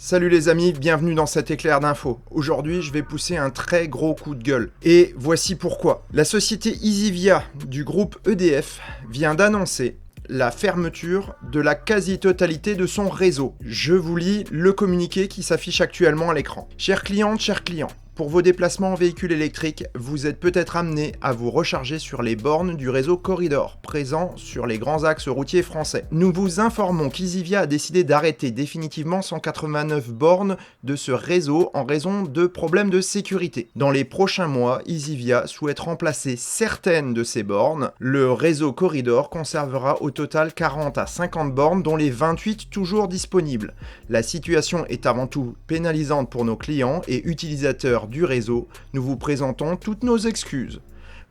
Salut les amis, bienvenue dans cet éclair d'infos. Aujourd'hui, je vais pousser un très gros coup de gueule. Et voici pourquoi. La société Easivia du groupe EDF vient d'annoncer la fermeture de la quasi-totalité de son réseau. Je vous lis le communiqué qui s'affiche actuellement à l'écran. Chers clientes, chers clients, pour vos déplacements en véhicule électrique, vous êtes peut-être amené à vous recharger sur les bornes du réseau Corridor, présent sur les grands axes routiers français. Nous vous informons qu'Easivia a décidé d'arrêter définitivement 189 bornes de ce réseau en raison de problèmes de sécurité. Dans les prochains mois, Easivia souhaite remplacer certaines de ces bornes. Le réseau Corridor conservera au total 40 à 50 bornes, dont les 28 toujours disponibles. La situation est avant tout pénalisante pour nos clients et utilisateurs du réseau, nous vous présentons toutes nos excuses.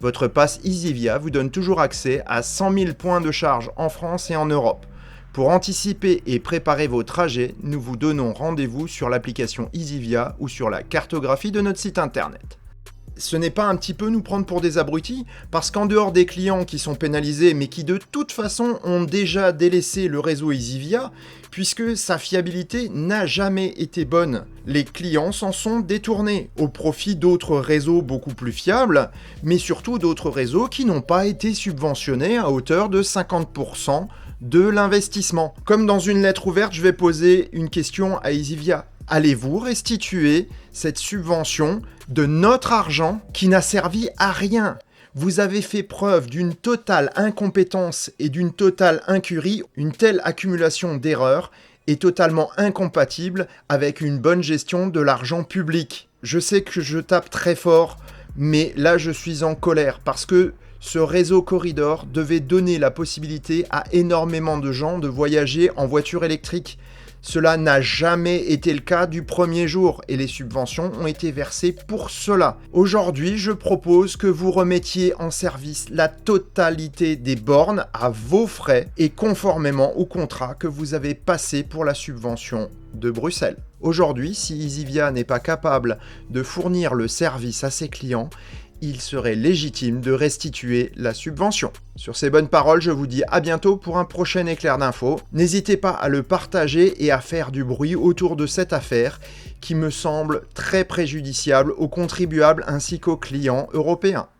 Votre pass Easivia vous donne toujours accès à 100 000 points de charge en France et en Europe. Pour anticiper et préparer vos trajets, nous vous donnons rendez-vous sur l'application Easivia ou sur la cartographie de notre site internet. Ce n'est pas un petit peu nous prendre pour des abrutis, parce qu'en dehors des clients qui sont pénalisés mais qui de toute façon ont déjà délaissé le réseau Easivia, puisque sa fiabilité n'a jamais été bonne, les clients s'en sont détournés au profit d'autres réseaux beaucoup plus fiables, mais surtout d'autres réseaux qui n'ont pas été subventionnés à hauteur de 50% de l'investissement. Comme dans une lettre ouverte, je vais poser une question à Easivia. Allez-vous restituer cette subvention de notre argent qui n'a servi à rien ? Vous avez fait preuve d'une totale incompétence et d'une totale incurie. Une telle accumulation d'erreurs est totalement incompatible avec une bonne gestion de l'argent public. Je sais que je tape très fort, mais là je suis en colère parce que ce réseau Corridor devait donner la possibilité à énormément de gens de voyager en voiture électrique. Cela n'a jamais été le cas du premier jour et les subventions ont été versées pour cela. Aujourd'hui, je propose que vous remettiez en service la totalité des bornes à vos frais et conformément au contrat que vous avez passé pour la subvention de Bruxelles. Aujourd'hui, si Easivia n'est pas capable de fournir le service à ses clients, il serait légitime de restituer la subvention. Sur ces bonnes paroles, je vous dis à bientôt pour un prochain éclair d'infos. N'hésitez pas à le partager et à faire du bruit autour de cette affaire qui me semble très préjudiciable aux contribuables ainsi qu'aux clients européens.